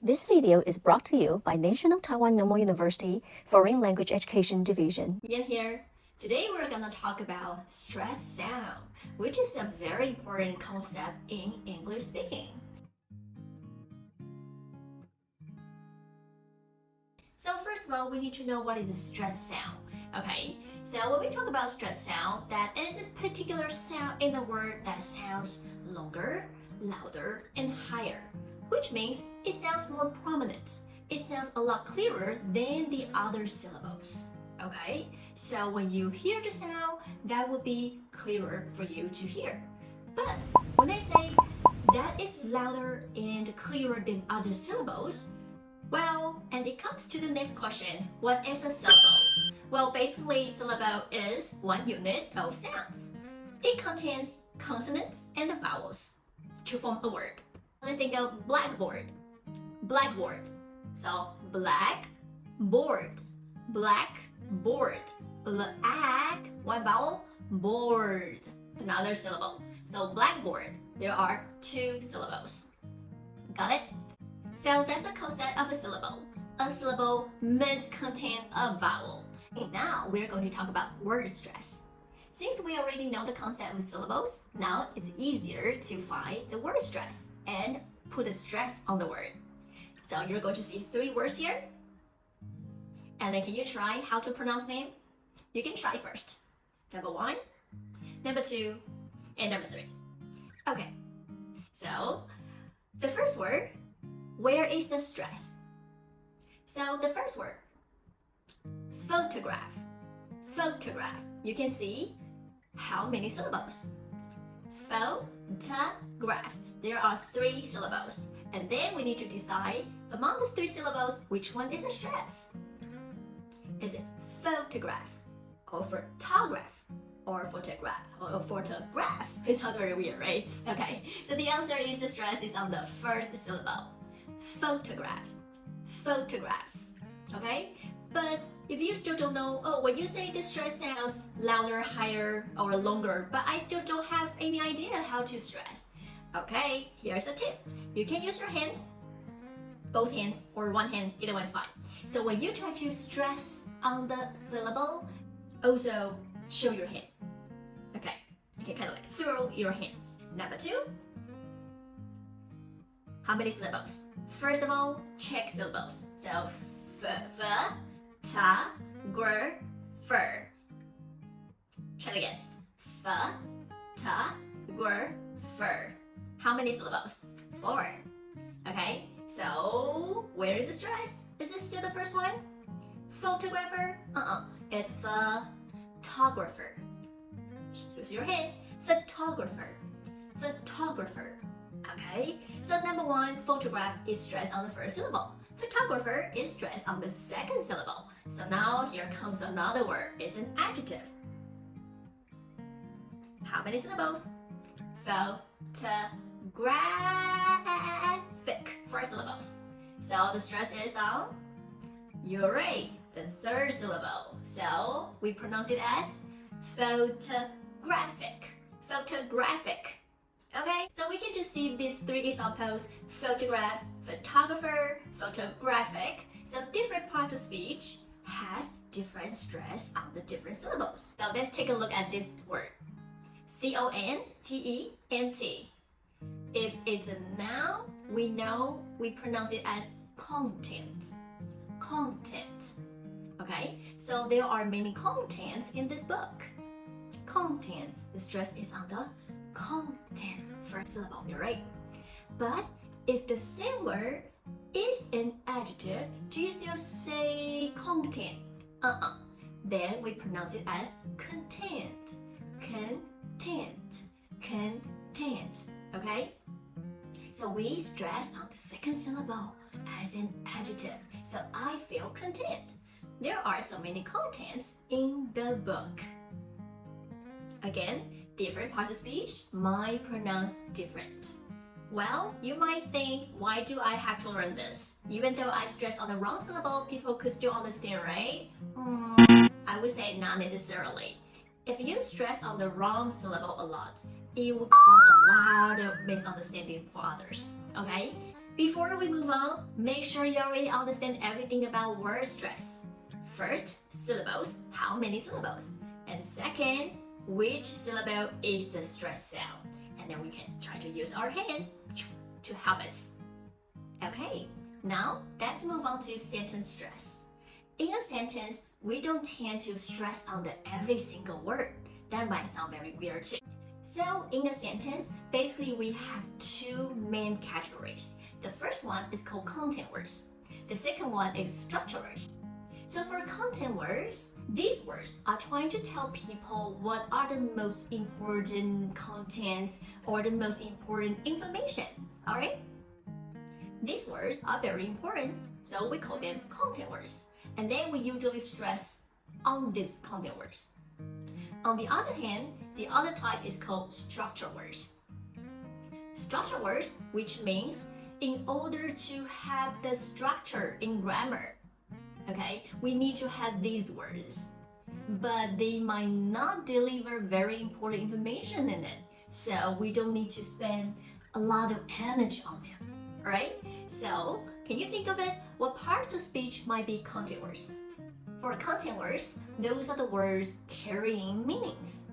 This video is brought to you by National Taiwan Normal University Foreign Language Education Division. Yen here. Today we're gonna talk about stress sound, which is a very important concept in English speaking. So first of all, we need to know what is a stress sound. Okay, so when we talk about stress sound, that is a particular sound in a word that sounds longer, louder, and higher, which means it sounds more prominent. It sounds a lot clearer than the other syllables. Okay, so when you hear the sound, that will be clearer for you to hear. But when I say that is louder and clearer than other syllables, well, and it comes to the next question, what is a syllable? Well, basically, syllable is one unit of sounds. It contains consonants and vowels to form a word. Let's think of blackboard. Blackboard. So black board. Black board. Black, one vowel, board. Another syllable. So blackboard. There are two syllables. Got it? So that's the concept of a syllable. A syllable must contain a vowel. And now we're going to talk about word stress. Since we already know the concept of syllables, now it's easier to find the word stress and put a stress on the word. So you're going to see three words here. And then can you try how to pronounce them? You can try first. Number one, number two, and number three. Okay, so the first word, where is the stress? So the first word, photograph. Photograph. You can see how many syllables? Photograph. There are three syllables. And then we need to decide among those three syllables, which one is a stress? Is it photograph or photograph or photograph or photograph? It sounds very weird, right? Okay, so the answer is the stress is on the first syllable. Photograph. Photograph. Okay? But if you still don't know, oh, when you say the stress sounds louder, higher, or longer, but I still don't have any idea how to stress. Okay, here's a tip. You can use your hands, both hands, or one hand, either one is fine. So when you try to stress on the syllable, also show your hand. Okay, you can kind of like throw your hand. Number two, how many syllables? First of all, check syllables. So ta, gr, fur. Try it again. Ta, gr, fur. How many syllables? 4. Okay, so where is the stress? Is this still the first one? Photographer? It's photographer. Use your hand. Photographer. Photographer. Okay, so number one, photograph is stressed on the first syllable. Photographer is stressed on the second syllable. So now here comes another word. It's an adjective. How many syllables? Photographic. 4 syllables. So the stress is on, you're right, the third syllable. So we pronounce it as photographic. Photographic. Okay, so we can just see these three examples: photograph, photographer, photographic. So different parts of speech has different stress on the different syllables. So let's take a look at this word. C-O-N-T-E-N-T. If it's a noun, we know we pronounce it as content. Content. Okay, so there are many contents in this book. Contents, the stress is on the content first syllable, you're right. But if the same word is an adjective, do you still say content? Then we pronounce it as content. Content. Content. Okay? So we stress on the second syllable as an adjective. So I feel content. There are so many contents in the book. Again, different parts of speech might pronounce different. Well, you might think, why do I have to learn this? Even though I stress on the wrong syllable, people could still understand, right? I would say not necessarily. If you stress on the wrong syllable a lot, it will cause a lot of misunderstanding for others. Okay? Before we move on, make sure you already understand everything about word stress. First, syllables, how many syllables? And second, which syllable is the stress sound? And then we can try to use our hand to help us. Okay, now let's move on to sentence stress. In a sentence, we don't tend to stress on every single word. That might sound very weird too. So in a sentence, basically we have two main categories. The first one is called content words. The second one is structure words. So for content words, these words are trying to tell people what are the most important contents or the most important information, alright? These words are very important, so we call them content words. And then we usually stress on these content words. On the other hand, the other type is called structure words. Structure words, which means in order to have the structure in grammar, okay, we need to have these words, but they might not deliver very important information in it, so we don't need to spend a lot of energy on them, right? So, can you think of it? What parts of speech might be content words? For content words, those are the words carrying meanings,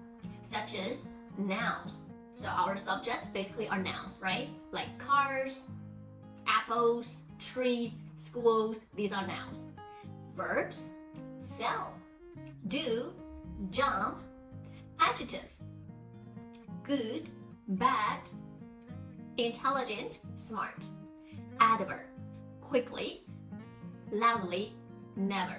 such as nouns. So our subjects basically are nouns, right? Like cars, apples, trees, schools, these are nouns. Verbs, sell, do, jump, adjective, good, bad, intelligent, smart, adverb, quickly, loudly, never.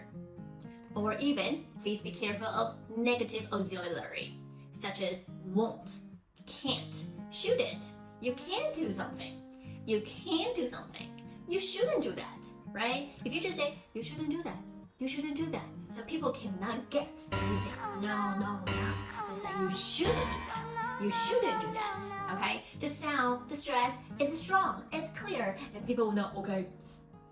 Or even, please be careful of negative auxiliary, such as won't, can't, shouldn't. You can't do something. You can do something. You shouldn't do that, right? If you just say, you shouldn't do that, you shouldn't do that, so people cannot get that you say, no. So it's like, you shouldn't do that. You shouldn't do that, okay? The sound, the stress is strong, it's clear, and people will know, okay,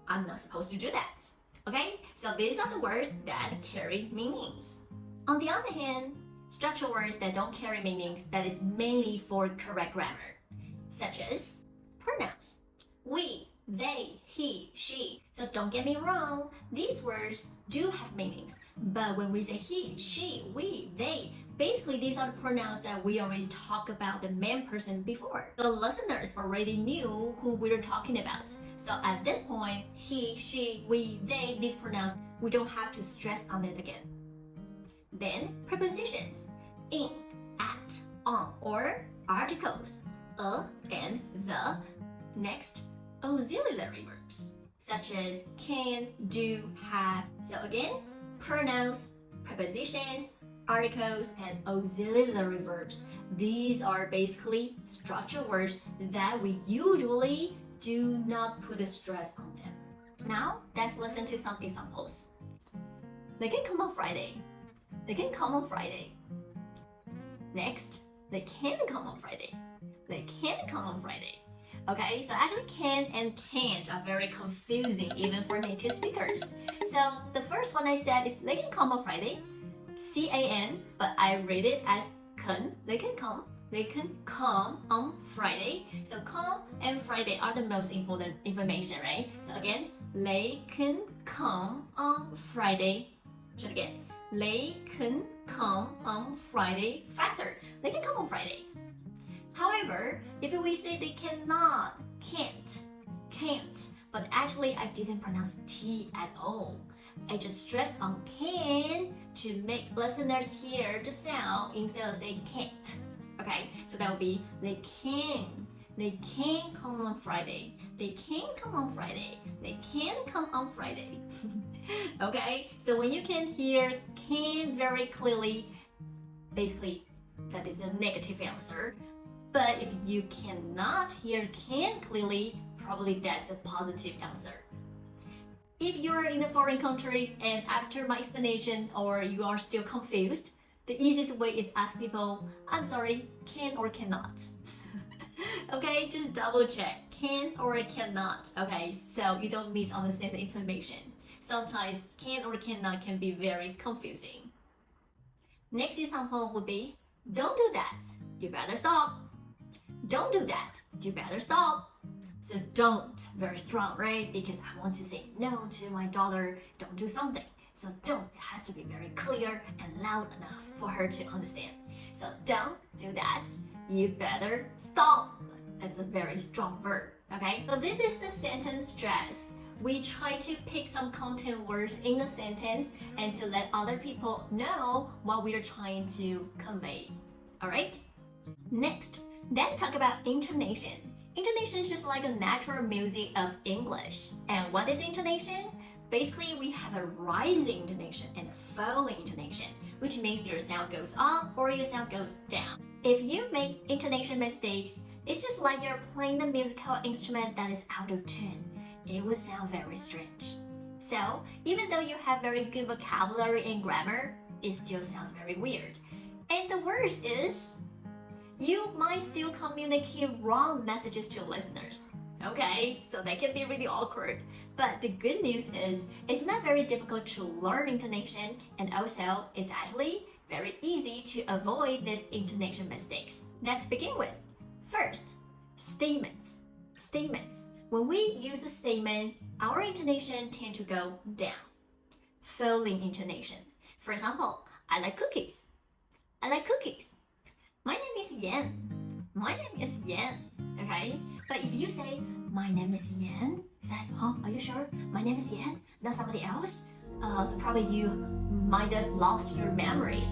I'm not supposed to do that, okay? So these are the words that carry meanings. On the other hand, structure words that don't carry meanings, that is mainly for correct grammar, such as pronouns. We, they, he, she. So don't get me wrong, these words do have meanings. But when we say he, she, we, they, basically these are the pronouns that we already talked about the main person before. The listeners already knew who we were talking about. So at this point, he, she, we, they, these pronouns, we don't have to stress on it again. Then prepositions, in, at, on, or articles, and the. Next, auxiliary verbs, such as can, do, have. So again, pronouns, prepositions, articles, and auxiliary verbs. These are basically structure words that we usually do not put a stress on them. Now, let's listen to some examples. They can come on Friday. They can come on Friday. Next, they can come on Friday. They can come on Friday. Okay, so actually can and can't are very confusing even for native speakers. So the first one I said is they can come on Friday, C-A-N, but I read it as can. They can come on Friday. So come and Friday are the most important information, right? So again, they can come on Friday. Try it again. They can come on Friday. Faster. They can come on Friday. However, if we say they cannot, can't, but actually I didn't pronounce T at all. I just stressed on can to make listeners hear the sound instead of saying can't. Okay, so that would be they can come on Friday. They can come on Friday. They can come on Friday. Okay, so when you can hear can very clearly, basically that is a negative answer. But if you cannot hear can clearly, probably that's a positive answer. If you're in a foreign country and after my explanation or you are still confused, the easiest way is ask people, I'm sorry, can or cannot? Okay, just double check, can or cannot, okay, so you don't misunderstand the information. Sometimes can or cannot can be very confusing. Next example would be, don't do that, you better stop. Don't do that, you better stop. So don't, very strong, right? Because I want to say no to my daughter, don't do something. So don't has to be very clear and loud enough for her to understand. So don't do that. You better stop. That's a very strong verb, okay? So this is the sentence stress. We try to pick some content words in a sentence and to let other people know what we are trying to convey. Alright? Next, let's talk about intonation. Intonation is just like a natural music of English. And what is intonation? Basically, we have a rising intonation and a falling intonation, which means your sound goes up or your sound goes down. If you make intonation mistakes, it's just like you're playing the musical instrument that is out of tune. It will sound very strange. So, even though you have very good vocabulary and grammar, it still sounds very weird. And the worst is, you might still communicate wrong messages to listeners. Okay, so that can be really awkward. But the good news is, it's not very difficult to learn intonation, and also it's actually very easy to avoid these intonation mistakes. Let's begin with, first, statements. Statements. When we use a statement, our intonation tends to go down. Falling intonation. For example, I like cookies. I like cookies. My name is Yen. My name is Yen. Okay? But if you say, my name is Yen, it's like, huh? Are you sure? My name is Yen, not somebody else? So probably you might have lost your memory,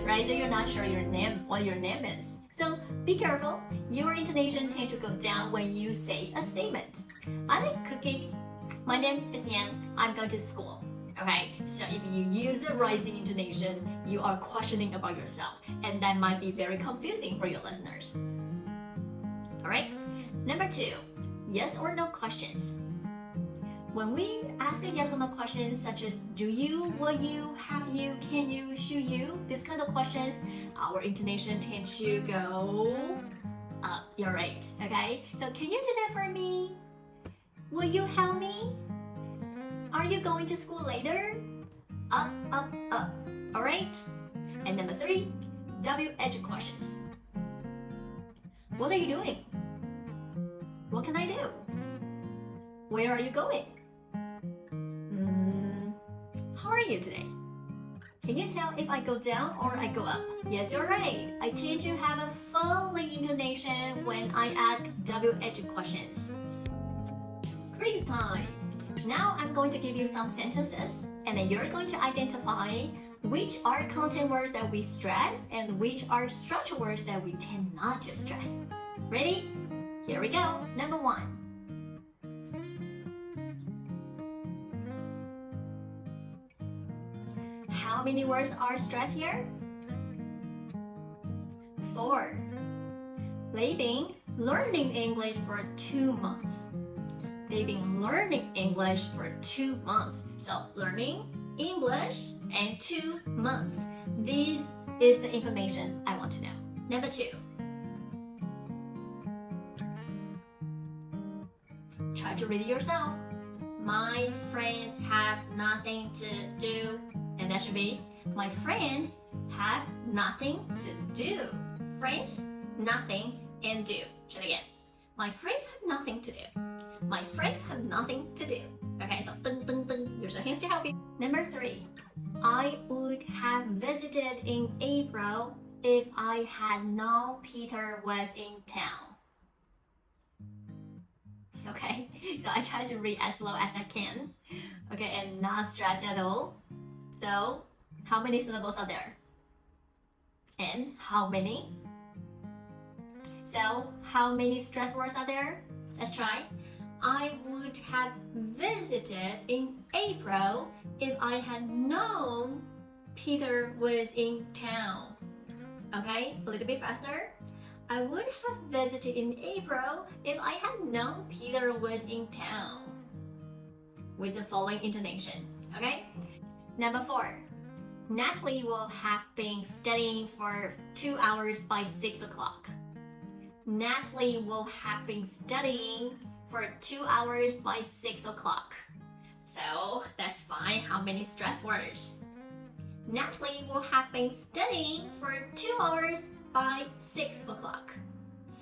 right? So you're not sure what your name is. So be careful. Your intonation tends to go down when you say a statement. I like cookies. My name is Yan. I'm going to school. Okay, so if you use a rising intonation, you are questioning about yourself, and that might be very confusing for your listeners. Alright, number 2, yes or no questions. When we ask a yes or no questions such as do you, will you, have you, can you, should you, this kind of questions, our intonation tends to go up. You're right, okay? So can you do that for me? Will you help me? Are you going to school later? Up, up, up. Alright? And number 3, WH questions. What are you doing? What can I do? Where are you going? How are you today? Can you tell if I go down or I go up? Yes, you're right. I tend to have a falling intonation when I ask WH questions. Quiz time. Now I'm going to give you some sentences, and then you're going to identify which are content words that we stress and which are structure words that we tend not to stress. Ready? Here we go. Number 1. How many words are stressed here? 4. They've been learning English for 2 months. They've been learning English for 2 months. So learning English and 2 months. This is the information I want to know. Number 2. Try to read it yourself. My friends have nothing to do. And that should be, my friends have nothing to do. Friends, nothing, and do. Try it again. My friends have nothing to do. My friends have nothing to do. Okay, so ding, ding, ding. Use your hands to help you. Number 3. I would have visited in April if I had known Peter was in town. Okay, so I try to read as slow as I can. Okay, and not stress at all. So, how many syllables are there? And how many? So, how many stress words are there? Let's try. I would have visited in April if I had known Peter was in town. Okay, a little bit faster. I would have visited in April if I had known Peter was in town. With the following intonation, okay? Number 4. Natalie will have been studying for 2 hours by 6 o'clock. Natalie will have been studying for 2 hours by 6 o'clock. So that's fine. How many stress words? Natalie will have been studying for 2 hours by 6 o'clock.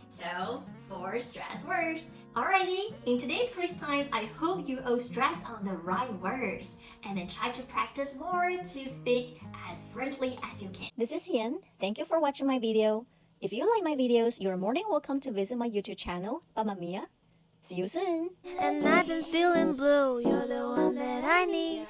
So 4 stress words. Alrighty, in today's quiz time, I hope you all stress on the right words and then try to practice more to speak as fluently as you can. This is Yen. Thank you for watching my video. If you like my videos, you're more than welcome to visit my YouTube channel, BamaMia. See you soon! And I've been feeling blue, you're the one that I need.